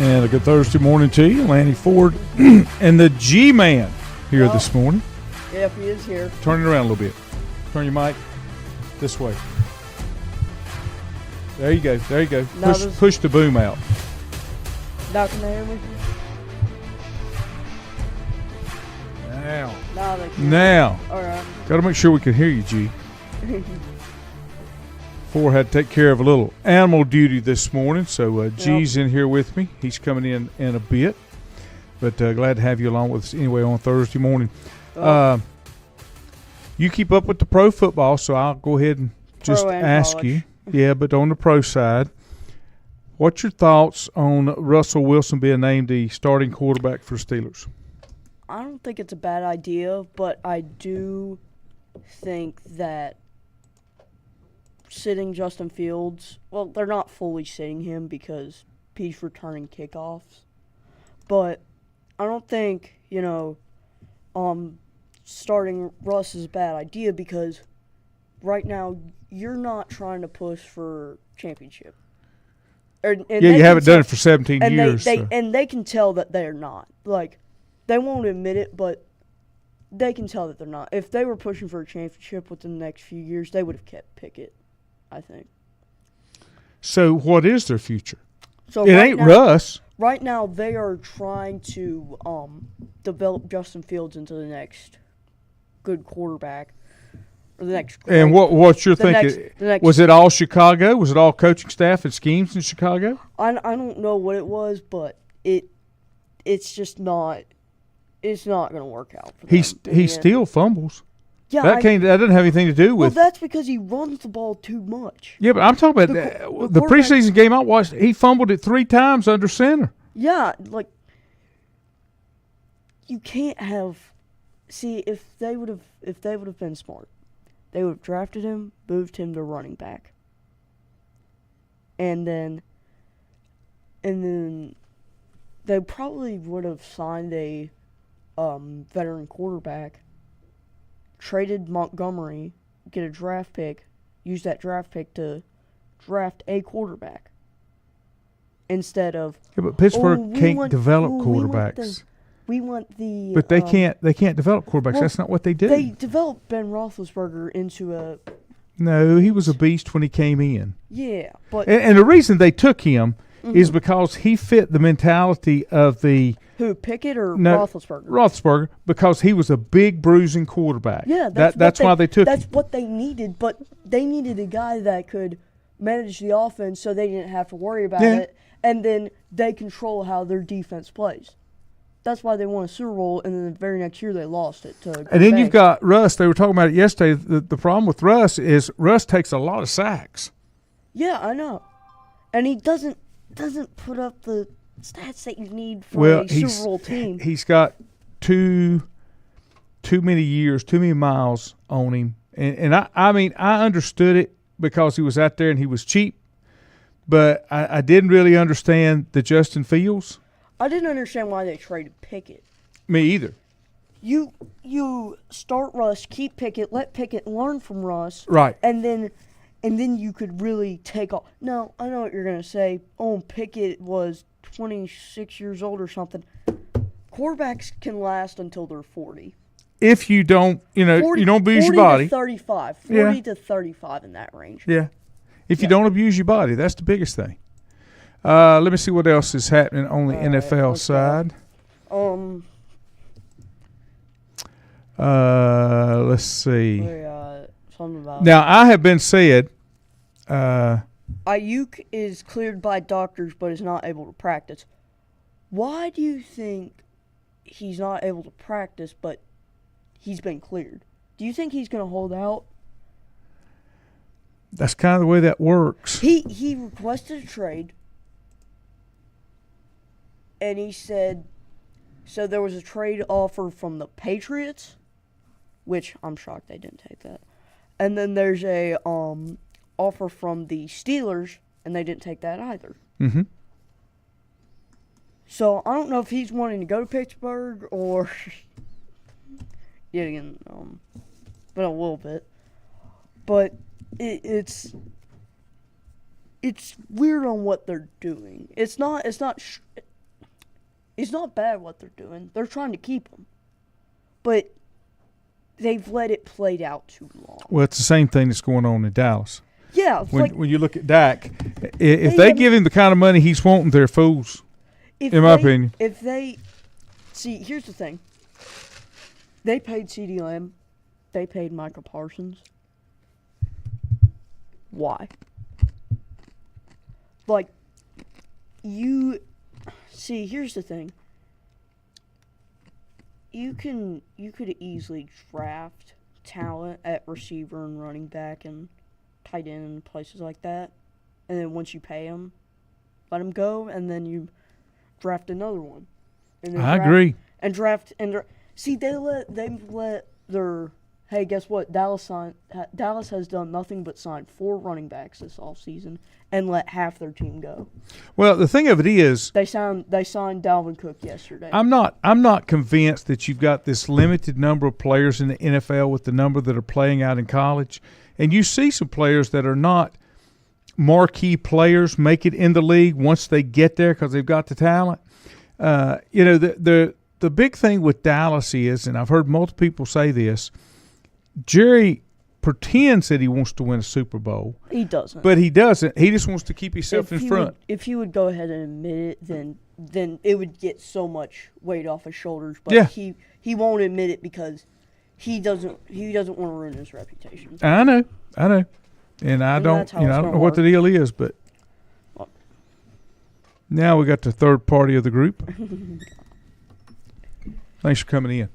And a good Thursday morning to you, Lanny Ford and the G-Man here this morning. Yep, he is here. Turn it around a little bit. Turn your mic this way. There you go. There you go. Push the boom out. Now can they hear me? Now. All right. Got to make sure we can hear you, G. Ford had to take care of a little animal duty this morning, so G's in here with me. He's coming in a bit, but glad to have you along with us anyway on Thursday morning. You keep up with the pro football, so I'll go ahead and just ask you. Yeah, but on the pro side, what's your thoughts on Russell Wilson being named the starting quarterback for Steelers? I don't think it's a bad idea, but I do think that sitting Justin Fields, well, they're not fully sitting him because he's returning kickoffs. But I don't think, starting Russ is a bad idea because right now you're not trying to push for championship. You haven't done it for 17 years. And they can tell that they're not. Like, they won't admit it, but they can tell that they're not. If they were pushing for a championship within the next few years, they would have kept Pickett, I think. So what is their future? So it ain't Russ. Right now, they are trying to develop Justin Fields into the next good quarterback. Or the next. And what's your thinking? Was it all Chicago? Was it all coaching staff and schemes in Chicago? I don't know what it was, but it's just not. It's not going to work out for them. He still fumbles. Yeah, that doesn't have anything to do with. Well, that's because he runs the ball too much. Yeah, but I'm talking about the preseason game I watched. He fumbled it 3 times under center. Yeah, like you can't have. See, if they would have been smart, they would have drafted him, moved him to running back, and then they probably would have signed a veteran quarterback, traded Montgomery, get a draft pick, use that draft pick to draft a quarterback instead of. Yeah, but Pittsburgh can't develop quarterbacks. We want the. But they can't develop quarterbacks. Well, that's not what they do. They developed Ben Roethlisberger into a. No, he was a beast when he came in. Yeah, but and the reason they took him is because he fit the mentality of the. Who, Pickett or Roethlisberger? Roethlisberger, because he was a big bruising quarterback. Yeah, that's why they took him. That's what they needed, but they needed a guy that could manage the offense so they didn't have to worry about it, and then they control how their defense plays. That's why they won a Super Bowl, and then the very next year they lost it to. And then you've got Russ. They were talking about it yesterday. The problem with Russ is Russ takes a lot of sacks. Yeah, I know, and he doesn't put up the stats that you need for a Super Bowl team. He's got too many years, too many miles on him. And I mean, I understood it because he was out there and he was cheap, but I didn't really understand the Justin Fields. I didn't understand why they traded Pickett. Me either. You start Russ, keep Pickett, let Pickett learn from Russ. Right. And then you could really take off. No, I know what you're going to say. Oh, Pickett was 26 years old or something. Quarterbacks can last until they're 40. If you don't, you don't abuse your body. 40 to 35. 40 to 35 in that range. Yeah. If you don't abuse your body, that's the biggest thing. Let me see what else is happening on the NFL side. Let's see. Now, I have been said. Ayuk is cleared by doctors but is not able to practice. Why do you think he's not able to practice but he's been cleared? Do you think he's going to hold out? That's kind of the way that works. He requested a trade, and he said, so there was a trade offer from the Patriots, which I'm shocked they didn't take that. And then there's a offer from the Steelers, and they didn't take that either. Mm-hmm. So I don't know if he's wanting to go to Pittsburgh or but a little bit. But it's weird on what they're doing. It's not It's not bad what they're doing. They're trying to keep him. But they've let it play out too long. Well, it's the same thing that's going on in Dallas. Yeah. When you look at Dak, if they give him the kind of money he's wanting, they're fools, in my opinion. If they – see, here's the thing. They paid CeeDee Lamb. They paid Michael Parsons. Why? Like, you – see, here's the thing. You could easily draft talent at receiver and running back and tight end and places like that. And then once you pay them, let them go, and then you draft another one. And then agree. And draft – see, they've let their – hey, guess what? Dallas has done nothing but sign 4 running backs this offseason and let half their team go. Well, the thing of it is, they signed Dalvin Cook yesterday. I'm not convinced that you've got this limited number of players in the NFL with the number that are playing out in college, and you see some players that are not marquee players make it in the league once they get there because they've got the talent. The big thing with Dallas is, and I've heard multiple people say this, Jerry pretends that he wants to win a Super Bowl. He doesn't. But he doesn't. He just wants to keep himself in front. If he would go ahead and admit it, then it would get so much weight off his shoulders. But yeah. he won't admit it because he doesn't want to ruin his reputation. I know. And I don't know what the deal is, but now we got the third party of the group. Thanks for coming in.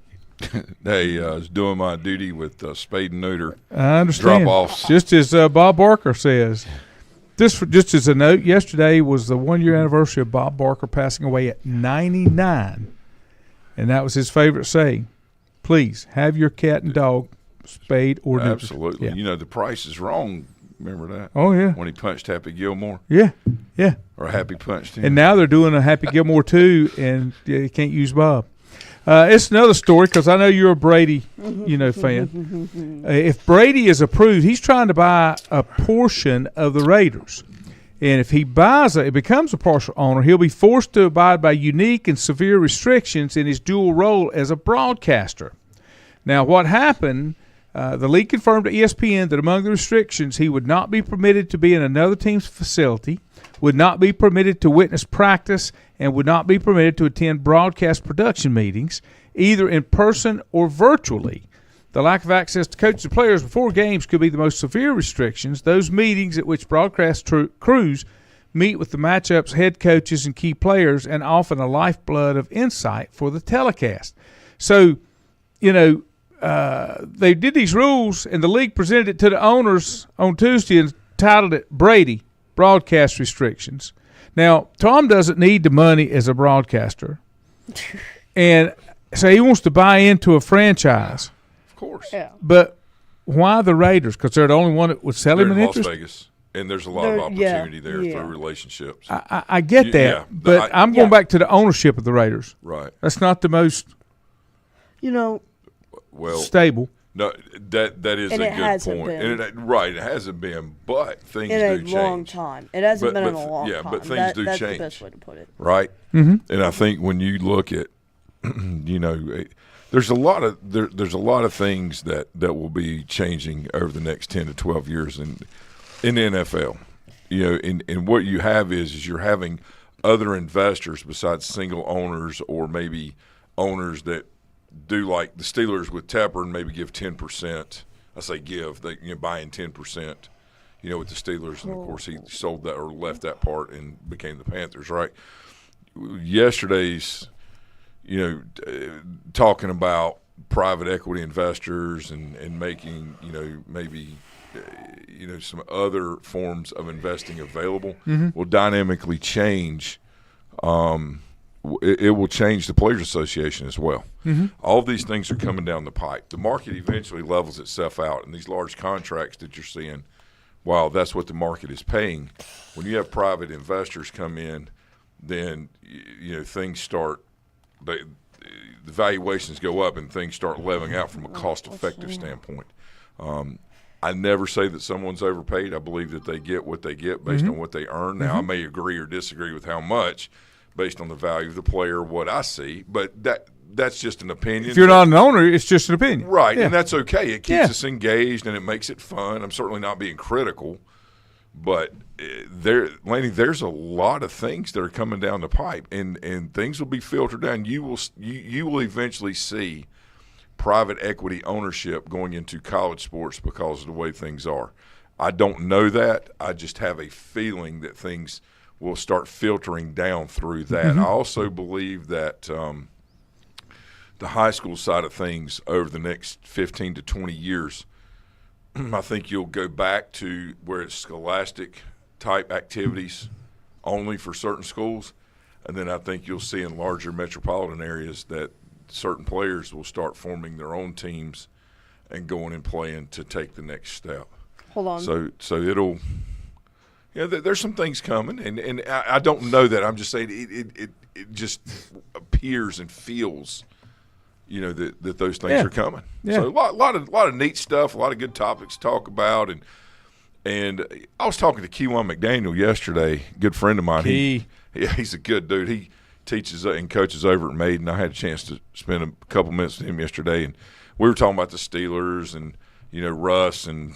Hey, I was doing my duty with spade and neuter. I understand. Drop-offs. Just as Bob Barker says. Just as a note, yesterday was the 1-year anniversary of Bob Barker passing away at 99. And that was his favorite saying. Please, have your cat and dog spayed or neutered. Absolutely. Yeah. You know, The Price is Wrong. Remember that? Oh, yeah. When he punched Happy Gilmore? Yeah. Or Happy punched him. And now they're doing a Happy Gilmore too, and you can't use Bob. It's another story because I know you're a Brady, fan. If Brady is approved, he's trying to buy a portion of the Raiders. And if he buys it becomes a partial owner, he'll be forced to abide by unique and severe restrictions in his dual role as a broadcaster. Now, what happened, the league confirmed to ESPN that among the restrictions, he would not be permitted to be in another team's facility, would not be permitted to witness practice, and would not be permitted to attend broadcast production meetings, either in person or virtually. The lack of access to coaches and players before games could be the most severe restrictions. Those meetings at which broadcast crews meet with the matchups, head coaches, and key players, and often a lifeblood of insight for the telecast. So, they did these rules, and the league presented it to the owners on Tuesday and titled it Brady, Broadcast Restrictions. Now, Tom doesn't need the money as a broadcaster. And so he wants to buy into a franchise. Of course. Yeah. But why the Raiders? Because they're the only one that would sell him an Las interest? Vegas. And there's a lot of opportunity there through relationships. I get that, but I'm going back to the ownership of the Raiders. Right. That's not the most stable. No, that is a good point. And it hasn't been, but things do change. In a long time. It hasn't been in a long time. Yeah, but things do change. That's the best way to put it. Right? Mm-hmm. And I think when you look at, there's a lot of things that will be changing over the next 10 to 12 years in the NFL. And what you have is you're having other investors besides single owners or maybe owners that do like the Steelers with Tepper and maybe give 10%. I say give, they buying 10%, with the Steelers. And, of course, he sold that or left that part and became the Panthers, right? Yesterday's, talking about private equity investors and making, maybe some other forms of investing available will dynamically change. It will change the Players Association as well. Mm-hmm. All of these things are coming down the pipe. The market eventually levels itself out, and these large contracts that you're seeing, while that's what the market is paying, when you have private investors come in, then things start. The valuations go up, and things start leveling out from a cost-effective standpoint. I never say that someone's overpaid. I believe that they get what they get based on what they earn. Now, I may agree or disagree with how much, based on the value of the player, what I see. But that's just an opinion. If you're not an owner, it's just an opinion. Right, Yeah. and that's okay. It keeps us engaged and it makes it fun. I'm certainly not being critical, but Laney, there's a lot of things that are coming down the pipe, and things will be filtered down. You will eventually see private equity ownership going into college sports because of the way things are. I don't know that. I just have a feeling that things will start filtering down through that. Mm-hmm. I also believe that the high school side of things over the next 15 to 20 years, I think you'll go back to where it's scholastic type activities only for certain schools. And then I think you'll see in larger metropolitan areas that certain players will start forming their own teams and going and playing to take the next step. Hold on. So it'll, there's some things coming, and I don't know that. I'm just saying it just appears and feels, that those things are coming. Yeah. So a lot of neat stuff, a lot of good topics to talk about, and I was talking to Keywan McDaniel yesterday, good friend of mine. He's a good dude. He teaches and coaches over at Maiden. I had a chance to spend a couple minutes with him yesterday, and we were talking about the Steelers and Russ and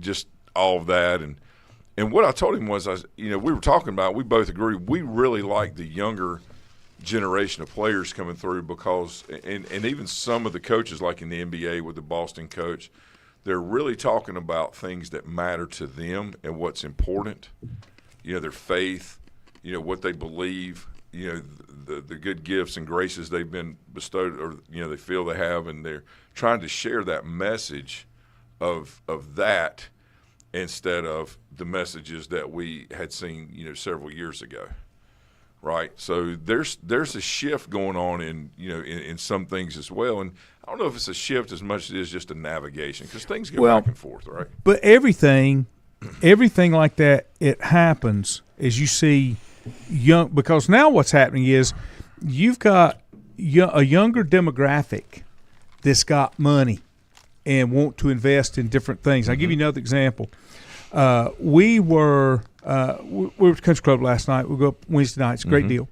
just all of that. And what I told him was, we were talking about, we both agree, we really like the younger generation of players coming through because, and even some of the coaches, like in the NBA with the Boston coach, they're really talking about things that matter to them and what's important, their faith, what they believe, the good gifts and graces they've been bestowed or, they feel they have, and they're trying to share that message of that instead of the messages that we had seen, several years ago, right? So there's a shift going on in some things as well, and I don't know if it's a shift as much as it is just a navigation because things go back and forth, right? But everything like that, it happens as you see young, because now what's happening is you've got a younger demographic that's got money and want to invest in different things. I'll give you another example. We were at the country club last night. We'll go up Wednesday nights. Great deal.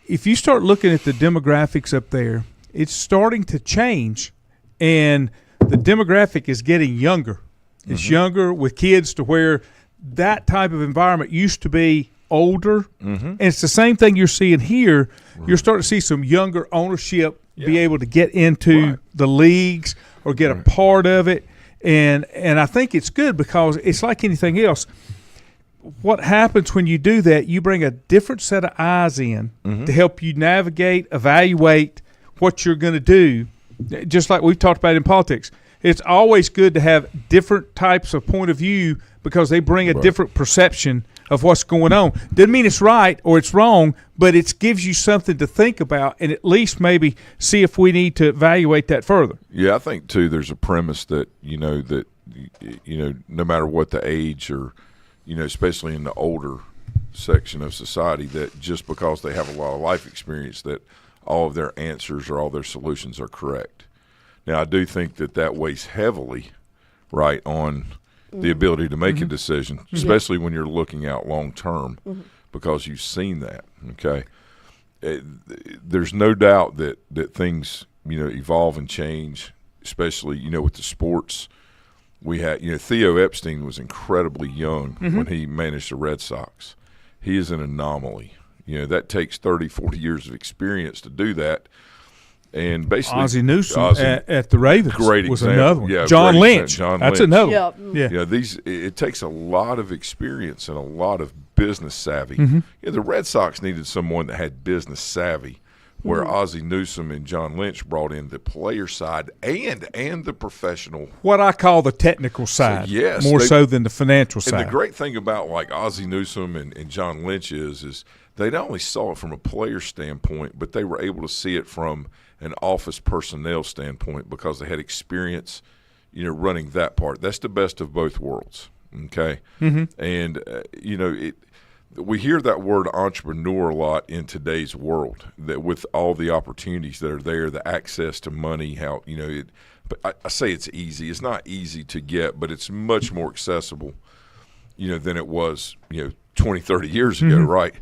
If you start looking at the demographics up there, it's starting to change, and the demographic is getting younger. It's younger with kids to where that type of environment used to be older. And it's the same thing you're seeing here. You're starting to see some younger ownership be able to get into the leagues or get a part of it. And I think it's good because it's like anything else. What happens when you do that, you bring a different set of eyes in to help you navigate, evaluate what you're going to do, just like we've talked about in politics. It's always good to have different types of point of view because they bring a different perception of what's going on. Doesn't mean it's right or it's wrong, but it gives you something to think about and at least maybe see if we need to evaluate that further. Yeah, I think, too, there's a premise that, no matter what the age or, especially in the older section of society, that just because they have a lot of life experience that all of their answers or all their solutions are correct. Now, I do think that weighs heavily, right, on the ability to make a decision, especially when you're looking out long term, because you've seen that. Okay, there's no doubt that things evolve and change, especially with the sports. We had Theo Epstein was incredibly young when he managed the Red Sox. He is an anomaly. That takes 30, 40 years of experience to do that. And basically, Ozzie Newsome at the Ravens great was example. another one. Yeah, John Lynch. That's another one. Yeah. It takes a lot of experience and a lot of business savvy. The Red Sox needed someone that had business savvy, where Ozzie Newsome and John Lynch brought in the player side and the professional. What I call the technical side, more so than the financial side. And the great thing about like Ozzie Newsome and John Lynch is they not only saw it from a player standpoint, but they were able to see it from an office personnel standpoint because they had experience, running that part. That's the best of both worlds, okay? And, we hear that word entrepreneur a lot in today's world, that with all the opportunities that are there, the access to money, how, but I say it's easy. It's not easy to get, but it's much more accessible, than it was, 20, 30 years ago, right?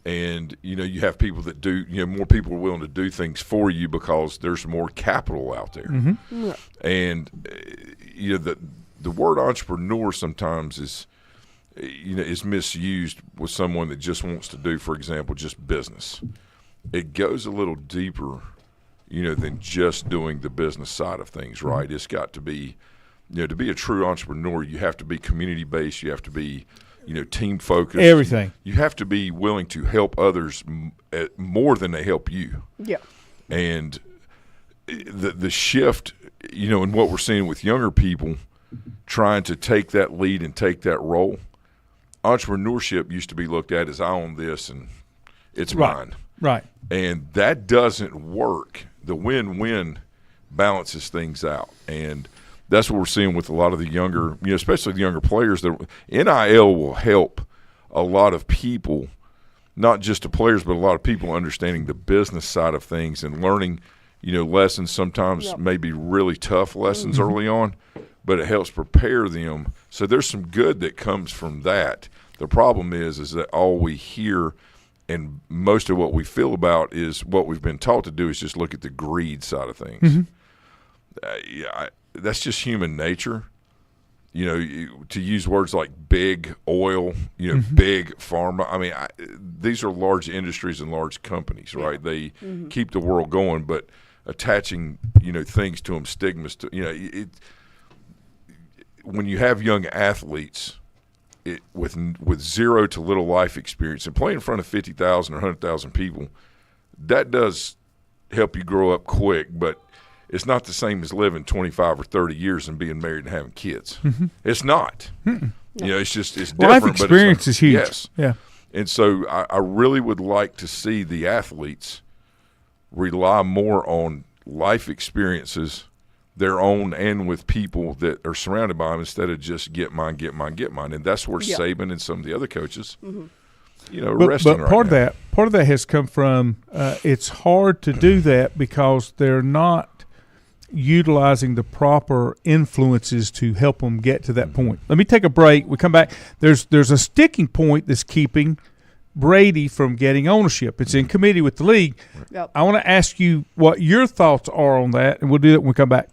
And, you have people that do, more people are willing to do things for you because there's more capital out there. Mm-hmm. Yeah. And, the word entrepreneur sometimes is misused with someone that just wants to do, for example, just business. It goes a little deeper, than just doing the business side of things, right? It's got to be, to be a true entrepreneur, you have to be community-based, you have to be, team-focused. Everything. You have to be willing to help others more than they help you. Yeah. And the shift, in what we're seeing with younger people trying to take that lead and take that role, entrepreneurship used to be looked at as I own this and it's mine. Right. And that doesn't work. The win-win balances things out. And that's what we're seeing with a lot of the younger, especially the younger players. NIL will help a lot of people, not just the players, but a lot of people understanding the business side of things and learning, lessons, sometimes maybe really tough lessons early on, but it helps prepare them. So there's some good that comes from that. The problem is that all we hear and most of what we feel about is what we've been taught to do is just look at the greed side of things. That's just human nature. To use words like big oil, big pharma. I mean, these are large industries and large companies, right? They keep the world going, but attaching, things to them, stigmas to, when you have young athletes with zero to little life experience and playing in front of 50,000 or 100,000 people, that does help you grow up quick, but it's not the same as living 25 or 30 years and being married and having kids. It's not. It's different. Life experience is huge. Yes. Yeah. And so I really would like to see the athletes rely more on life experiences, their own and with people that are surrounded by them, instead of just get mine. And that's where Saban and some of the other coaches, are resting right part now. Part of that has come from it's hard to do that because they're not utilizing the proper influences to help them get to that point. Let me take a break. We come back. There's a sticking point that's keeping Brady from getting ownership. It's in committee with the league. Yep. I want to ask you what your thoughts are on that, and we'll do that when we come back.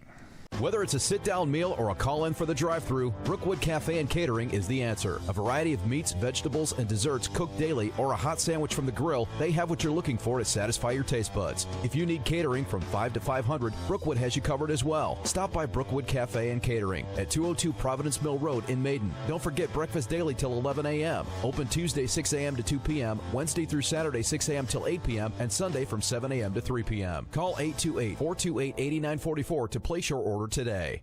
Whether it's a sit-down meal or a call-in for the drive-thru, Brookwood Cafe and Catering is the answer. A variety of meats, vegetables, and desserts cooked daily, or a hot sandwich from the grill, they have what you're looking for to satisfy your taste buds. If you need catering from 5 to 500, Brookwood has you covered as well. Stop by Brookwood Cafe and Catering at 202 Providence Mill Road in Maiden. Don't forget breakfast daily till 11 a.m. Open Tuesday 6 a.m. to 2 p.m., Wednesday through Saturday 6 a.m. till 8 p.m., and Sunday from 7 a.m. to 3 p.m. Call 828-428-8944 to place your order today.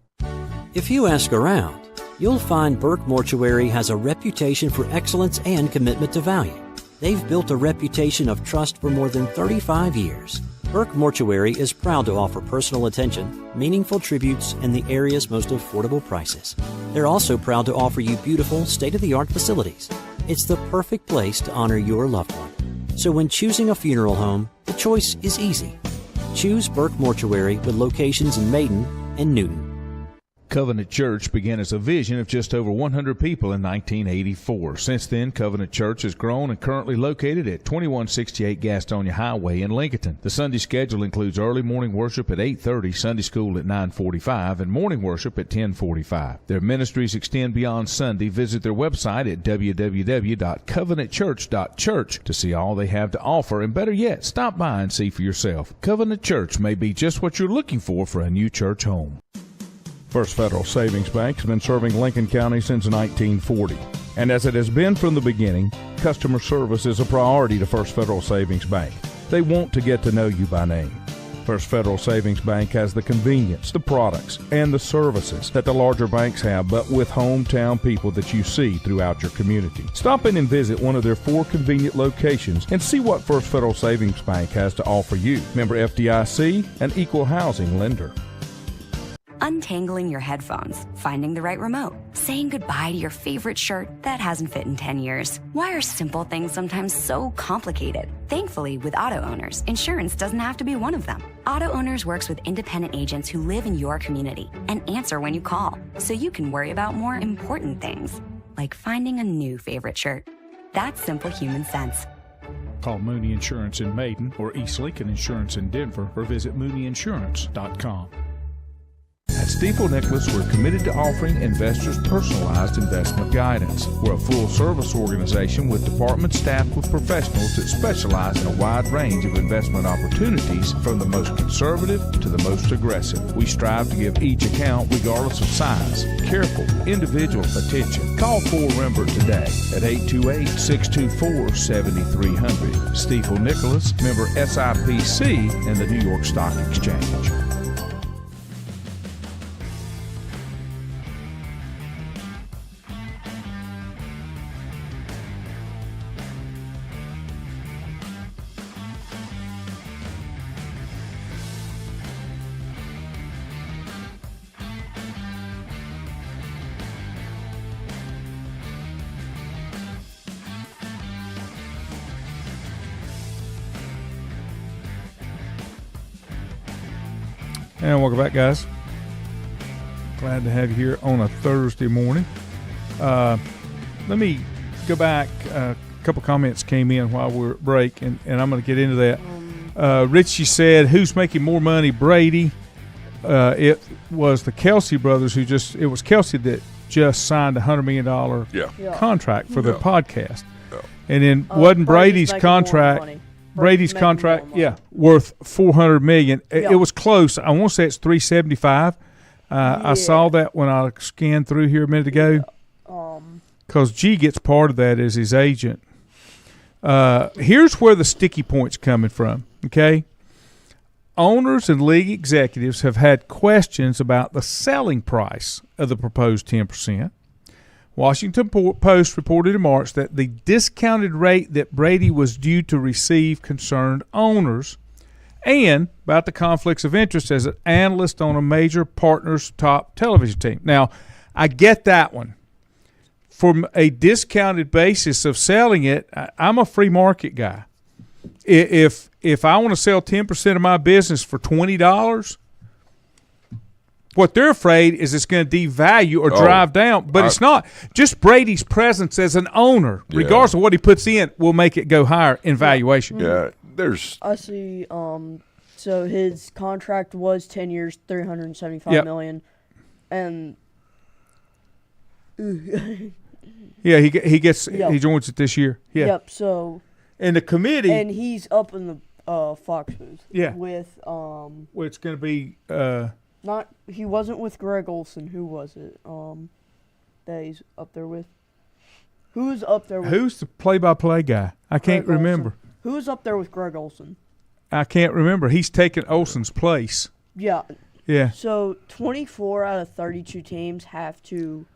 If you ask around, you'll find Burke Mortuary has a reputation for excellence and commitment to value. They've built a reputation of trust for more than 35 years. Burke Mortuary is proud to offer personal attention, meaningful tributes, and the area's most affordable prices. They're also proud to offer you beautiful, state-of-the-art facilities. It's the perfect place to honor your loved one. So when choosing a funeral home, the choice is easy. Choose Burke Mortuary with locations in Maiden and Newton. Covenant Church began as a vision of just over 100 people in 1984. Since then, Covenant Church has grown and currently located at 2168 Gastonia Highway in Lincoln. The Sunday schedule includes early morning worship at 8:30, Sunday school at 9:45, and morning worship at 10:45. Their ministries extend beyond Sunday. Visit their website at www.covenantchurch.church to see all they have to offer, and better yet, stop by and see for yourself. Covenant Church may be just what you're looking for a new church home. First Federal Savings Bank has been serving Lincoln County since 1940. And as it has been from the beginning, customer service is a priority to First Federal Savings Bank. They want to get to know you by name. First Federal Savings Bank has the convenience, the products, and the services that the larger banks have, but with hometown people that you see throughout your community. Stop in and visit one of their 4 convenient locations and see what First Federal Savings Bank has to offer you. Member FDIC, an equal housing lender. Untangling your headphones, finding the right remote, saying goodbye to your favorite shirt that hasn't fit in 10 years. Why are simple things sometimes so complicated? Thankfully, with Auto Owners, insurance doesn't have to be one of them. Auto Owners works with independent agents who live in your community and answer when you call, so you can worry about more important things, like finding a new favorite shirt. That's simple human sense. Call Mooney Insurance in Maiden or East Lincoln Insurance in Denver or visit mooneyinsurance.com. At Stifel Nicholas, we're committed to offering investors personalized investment guidance. We're a full-service organization with departments staffed with professionals that specialize in a wide range of investment opportunities, from the most conservative to the most aggressive. We strive to give each account, regardless of size, careful, individual attention. Call Fort Rembert today at 828-624-7300. Stifel Nicholas, member SIPC and the New York Stock Exchange. And welcome back, guys. Glad to have you here on a Thursday morning. Let me go back. A couple comments came in while we were at break, and I'm going to get into that. Richie said, who's making more money, Brady? It was the Kelsey brothers it was Kelsey that just signed a $100 million contract for the podcast. Yeah. And then wasn't Brady's contract... Brady's contract, worth $400 million. It was close. I want to say it's $375. I saw that when I scanned through here a minute ago. Because G gets part of that as his agent. Here's where the sticky point's coming from. Okay, owners and league executives have had questions about the selling price of the proposed 10%. Washington Post reported in March that the discounted rate that Brady was due to receive concerned owners, and about the conflicts of interest as an analyst on a major partner's top television team. Now, I get that one. From a discounted basis of selling it, I'm a free market guy. If I want to sell 10% of my business for $20, what they're afraid is it's going to devalue or drive down, but it's not. Just Brady's presence as an owner, regardless of what he puts in, will make it go higher in valuation. Yeah, I see. So his contract was 10 years, $375 million, and he joins it this year. Yeah. Yep. So and the committee, and he's up in the Fox booth. Yeah. With it's going to be he wasn't with Greg Olson. Who was it? That he's up there with. Who's up there with? Who's the play-by-play guy? I can't remember. Olson. Who's up there with Greg Olson? I can't remember. He's taken Olson's place. Yeah. Yeah. So 24 out of 32 teams have to.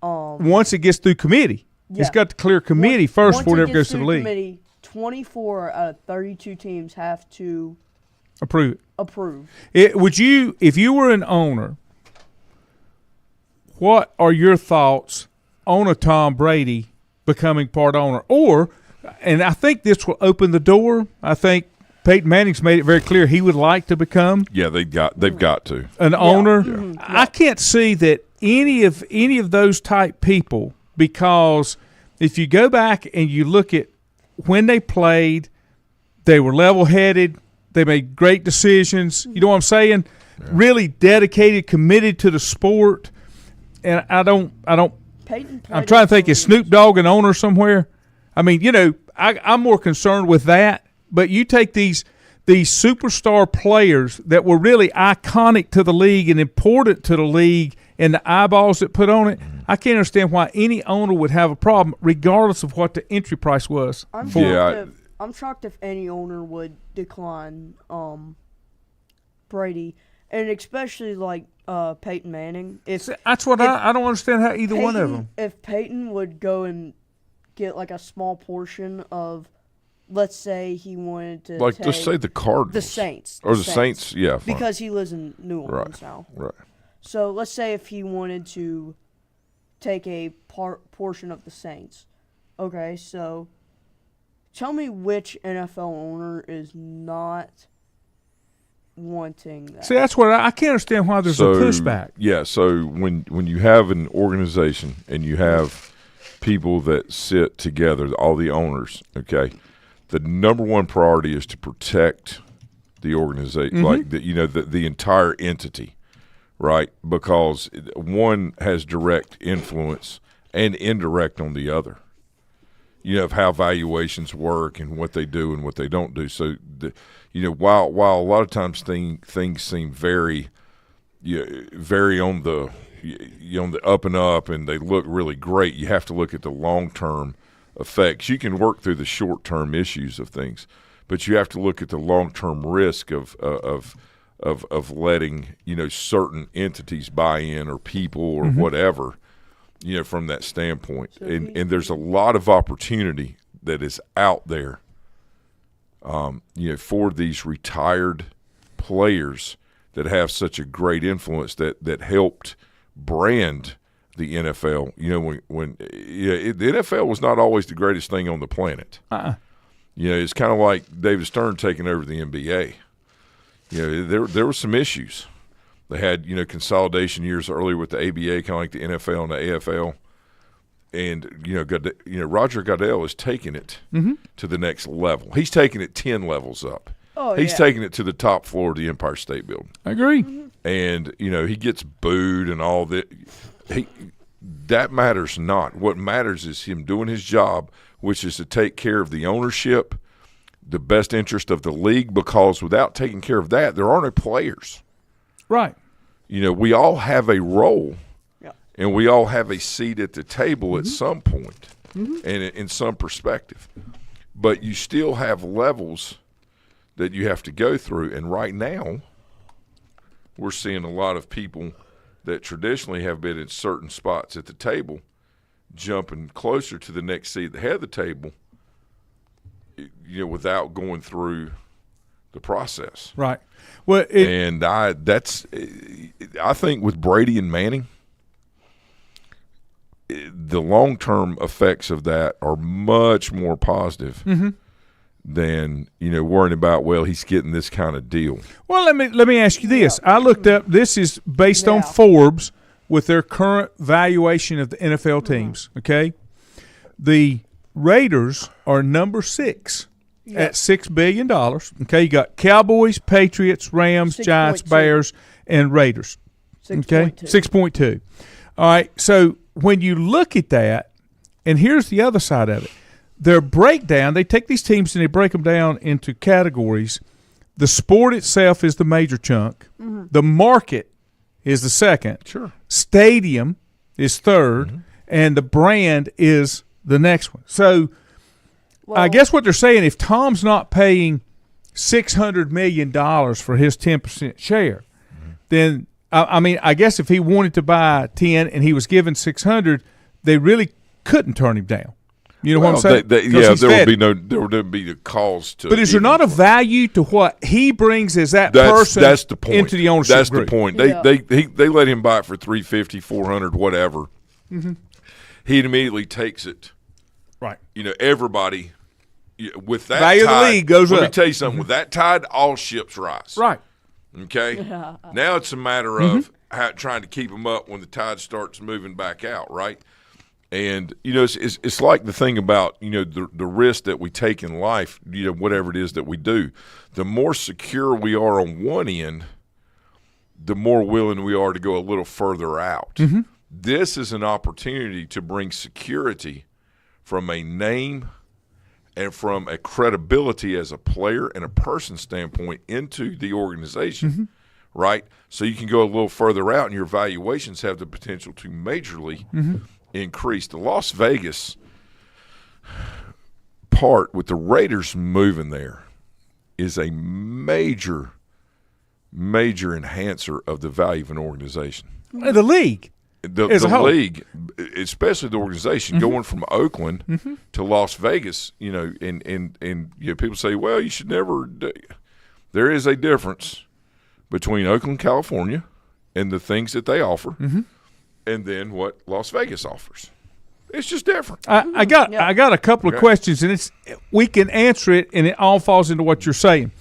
Once it gets through committee, it's got to clear committee first before it ever goes to the league. Committee, 24 out of 32 teams have to approve it. Would you, if you were an owner, what are your thoughts on a Tom Brady becoming part owner? Or, and I think this will open the door. I think Peyton Manning's made it very clear he would like to become. Yeah, they've got to an owner. Yeah. Mm-hmm. I can't see that any of those type people, because if you go back and you look at when they played, they were level-headed. They made great decisions. You know what I'm saying? Yeah. Really dedicated, committed to the sport. And I don't. I'm trying to think. Is Snoop Dogg an owner somewhere? I mean, I'm more concerned with that. But you take these superstar players that were really iconic to the league and important to the league, and the eyeballs that put on it. I can't understand why any owner would have a problem, regardless of what the entry price was. I'm shocked if any owner would decline Brady, and especially like Peyton Manning. That's what I don't understand how either one of them. If Peyton would go and get like a small portion of, let's say he wanted to let's say the Cardinals, the Saints, or the Saints, yeah, fine. Because he lives in New Orleans now. Right. So let's say if he wanted to take a portion of the Saints. Okay, so tell me which NFL owner is not wanting that. See, that's what I can't understand why there's a pushback. Yeah, so when you have an organization and you have people that sit together, all the owners, okay, the number one priority is to protect the organization, like the entire entity, right? Because one has direct influence and indirect on the other. Of how valuations work and what they do and what they don't do. So, while a lot of times things seem very on the on the up and up, and they look really great, you have to look at the long-term effects. You can work through the short-term issues of things, but you have to look at the long-term risk of letting certain entities buy in, or people, or whatever. From that standpoint. And there's a lot of opportunity that is out there, for these retired players that have such a great influence that helped brand the NFL. When the NFL was not always the greatest thing on the planet. It's kind of like David Stern taking over the NBA. There were some issues. They had, consolidation years earlier with the ABA, kind of like the NFL and the AFL. And, Roger Goodell has taken it to the next level. He's taken it 10 levels up. He's taken it to the top floor of the Empire State Building. I agree. And, he gets booed and all that. That matters not. What matters is him doing his job, which is to take care of the ownership, the best interest of the league, because without taking care of that, there are no players. Right. We all have a role, and we all have a seat at the table at some point, and in some perspective. But you still have levels that you have to go through. And right now, we're seeing a lot of people that traditionally have been in certain spots at the table jumping closer to the next seat at the head of the table, without going through the process. Right. Well, I think with Brady and Manning, the long-term effects of that are much more positive than worrying about, well, he's getting this kind of deal. Well, let me ask you this. I looked up. This is based on Forbes with their current valuation of the NFL teams. Okay, the Raiders are number 6 at $6 billion. Okay, you got Cowboys, Patriots, Rams, Giants, Bears, and Raiders. 6.2. All right, so when you look at that, and here's the other side of it, their breakdown, they take these teams and they break them down into categories. The sport itself is the major chunk. The market is the second. Sure. Stadium is third, and the brand is the next one. So I guess what they're saying, if Tom's not paying $600 million for his 10% share, then I guess if he wanted to buy 10 and he was given 600, they really couldn't turn him down. You know what I'm saying? There would be the cause to. But is there not a value to what he brings as person that's the point. Into the ownership That's group? the point. They let him buy it for $350, $400, whatever. He immediately takes it. Right. Everybody with that value tide, of the league goes up. Let me tell you something. With that tide, all ships rise. Right. Okay. Now it's a matter of trying to keep them up when the tide starts moving back out. Right. And, it's like the thing about, the risk that we take in life, whatever it is that we do. The more secure we are on one end, the more willing we are to go a little further out. This is an opportunity to bring security from a name and from a credibility as a player and a person standpoint into the organization, right? So you can go a little further out and your valuations have the potential to majorly increase. The Las Vegas part with the Raiders moving there is a major enhancer of the value of an organization. The league. The league, especially the organization, going from Oakland to Las Vegas, and people say, well, you should never do. There is a difference between Oakland, California, and the things that they offer, and then what Las Vegas offers. It's just different. I got a couple of questions, and we can answer it, and it all falls into what you're saying.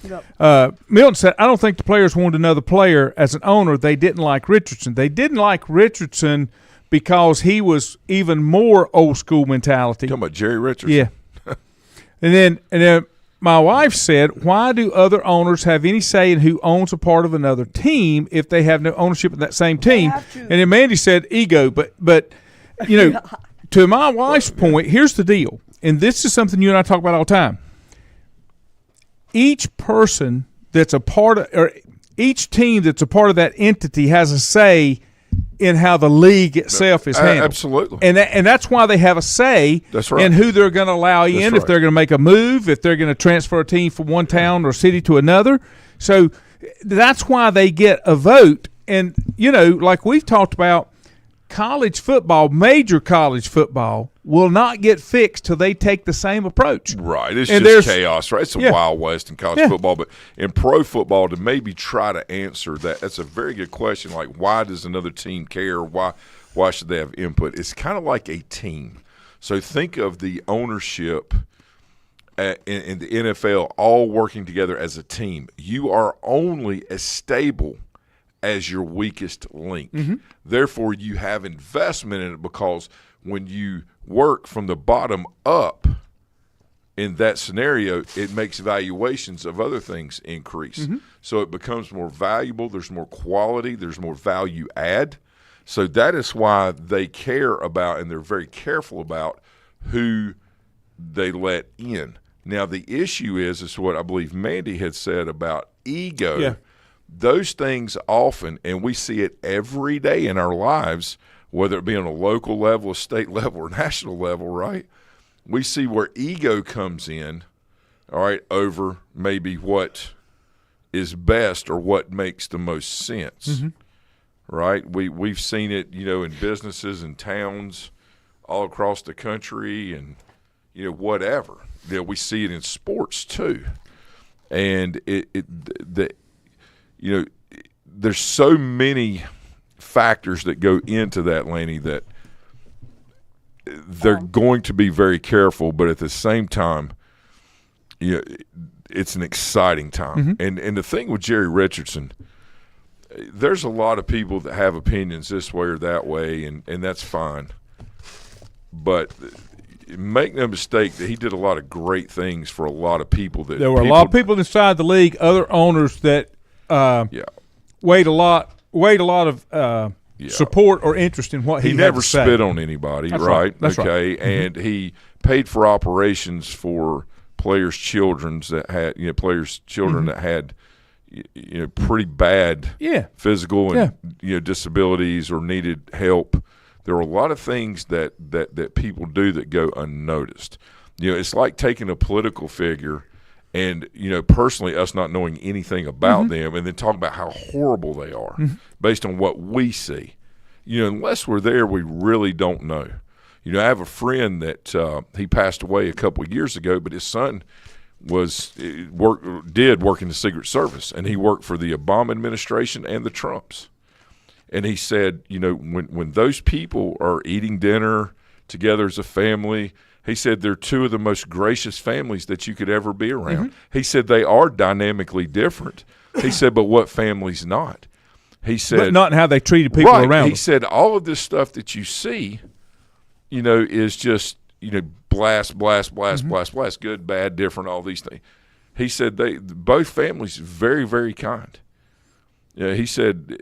Milton said, I don't think the players wanted another player. As an owner, they didn't like Richardson. They didn't like Richardson because he was even more old school mentality. Talking about Jerry Richardson. Yeah. and then my wife said, why do other owners have any say in who owns a part of another team if they have no ownership in that same team? And then Mandy said ego, but you know, to my wife's point, here's the deal, and this is something you and I talk about all the time. Each person that's a part of, or each team that's a part of that entity has a say in how the league itself is handled. Absolutely. And that's why they have a say in who they're going to allow in, if they're going to make a move, if they're going to transfer a team from one town or city to another. So that's why they get a vote. And, you know, like we've talked about, college football, major college football, will not get fixed till they take the same approach. Right. It's just chaos, right? It's a Wild West in college football. But in pro football, to maybe try to answer that's a very good question. Like, why does another team care? Why should they have input? It's kind of like a team. So think of the ownership in the NFL all working together as a team. You are only as stable as your weakest link. Mm-hmm. Therefore, you have investment in it, because when you work from the bottom up in that scenario, it makes valuations of other things increase. Mm-hmm. So it becomes more valuable, there's more quality, there's more value add. So that is why they care about, and they're very careful about, who they let in. Now, the issue is what I believe Mandy had said about ego. Yeah. Those things often, and we see it every day in our lives, whether it be on a local level, a state level, or national level, right? We see where ego comes in, all right, over maybe what is best or what makes the most sense, mm-hmm. right? We've seen it, you know, in businesses and towns all across the country, and, you know, whatever. You know, we see it in sports too. And you know, there's so many factors that go into that, Laney, that they're going to be very careful, but at the same time, you know, it's an exciting time. Mm-hmm. And the thing with Jerry Richardson, there's a lot of people that have opinions this way or that way, and that's fine. But make no mistake that he did a lot of great things for a lot of people. There were a lot of people inside the league, other owners that weighed a lot of support or interest in what he never spit on anybody. That's right. That's okay. Right. And he paid for operations for players' children that had, you know, mm-hmm. that had, you know, pretty bad physical and you know, disabilities or needed help. There are a lot of things that people do that go unnoticed. You know, it's like taking a political figure and, you know, personally us not knowing anything about mm-hmm. them, and then talking about how horrible they are mm-hmm. based on what we see. You know, unless we're there, we really don't know. You know, I have a friend that he passed away a couple of years ago, but his son did work in the Secret Service, and he worked for the Obama administration and the Trumps. And he said, you know, when those people are eating dinner together as a family, he said they're two of the most gracious families that you could ever be around. Mm-hmm. He said they are dynamically different. He said, but what family's not? He said, but not in how they treated people around them. He said all of this stuff that you see, you know, is just, you know, blast, mm-hmm. Good, bad, different, all these things. He said both families very, very kind. Yeah, he said,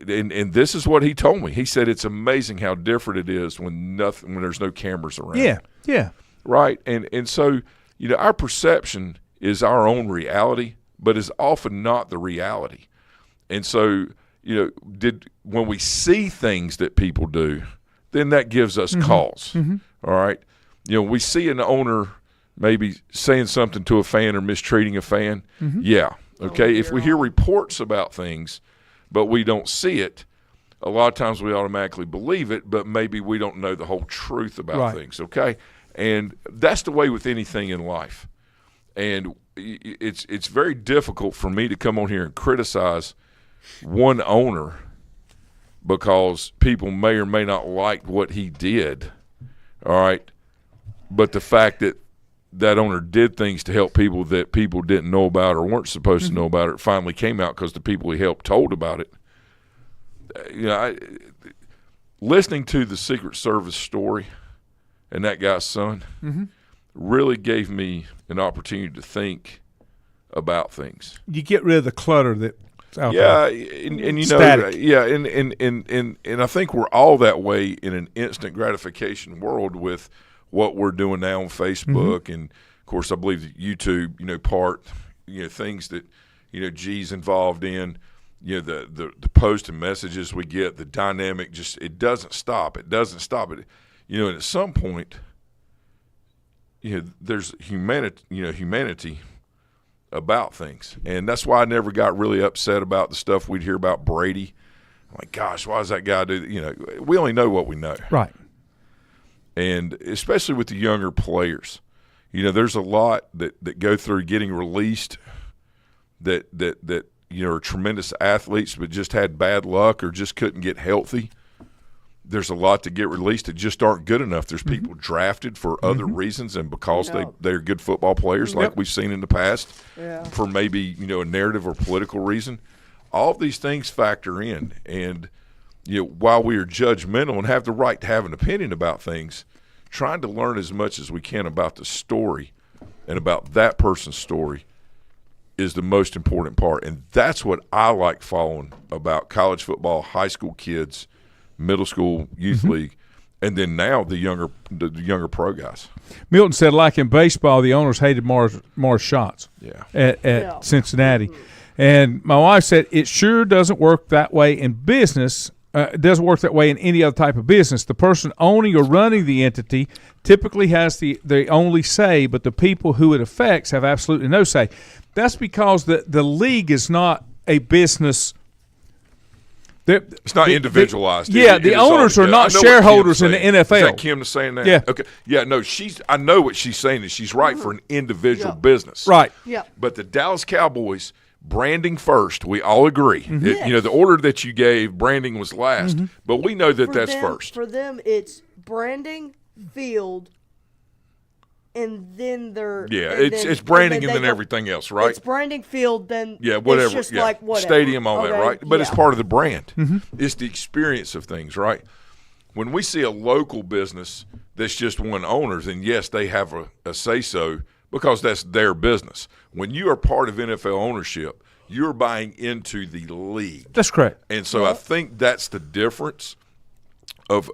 and this is what he told me. He said it's amazing how different it is when there's no cameras around. Yeah. Right, and so, you know, our perception is our own reality, but is often not the reality. And so, you know, when we see things that people do, then that gives us mm-hmm. cause. Mm-hmm. All right, you know, we see an owner maybe saying something to a fan or mistreating a fan. Mm-hmm. Yeah. Okay, if we hear reports about things, but we don't see it, a lot of times we automatically believe it, but maybe we don't know the whole truth about things, okay? And that's the way with anything in life. And it's very difficult for me to come on here and criticize one owner because people may or may not like what he did, all right? But the fact that owner did things to help people that people didn't know about or weren't supposed mm-hmm. to know about it finally came out because the people he helped told about it. You know, listening to the Secret Service story and that guy's son, mm-hmm. really gave me an opportunity to think about things. You get rid of the clutter that's out Yeah, there. and you Static. know, yeah, and I think we're all that way in an instant gratification world with what we're doing now on Facebook, and of course, I believe that YouTube, things that G's involved in, the post and messages we get, the dynamic, just it doesn't stop. It doesn't stop. And at some point, there's humanity about things, and that's why I never got really upset about the stuff we'd hear about Brady. I'm like, gosh, why does that guy do? We only know what we know, Right. and especially with the younger players, there's a lot that go through getting released that are tremendous athletes, but just had bad luck or just couldn't get healthy. There's a lot to get released that just aren't good enough. There's people drafted for other reasons and because they're good football players like we've seen in the past for maybe, a narrative or political reason. All of these things factor in. And, while we are judgmental and have the right to have an opinion about things, trying to learn as much as we can about the story and about that person's story is the most important part. And that's what I like following about college football, high school kids, middle school, youth league, and then now the younger pro guys. Milton said, like in baseball, the owners hated Mars Shots at Cincinnati. And my wife said, it sure doesn't work that way in business. It doesn't work that way in any other type of business. The person owning or running the entity typically has the only say, but the people who it affects have absolutely no say. That's because the league is not a business. It's not individualized. The owners are not shareholders in the NFL. Is that Kim saying that? Yeah. Okay. Yeah, no, I know what she's saying is she's right for an individual business. Right. Yeah. But the Dallas Cowboys, branding first, we all agree. The order that you gave, branding was last. But we know that that's first. For them, it's branding, field, and then they're it's branding and then everything else, right? It's branding, field, then whatever. It's just like whatever. Stadium, all that, right? But it's Yeah. part of the brand. It's the experience of things, right? When we see a local business that's just one owner, then yes, they have a say-so because that's their business. When you are part of NFL ownership, you're buying into the league. That's correct. And so I think that's the difference of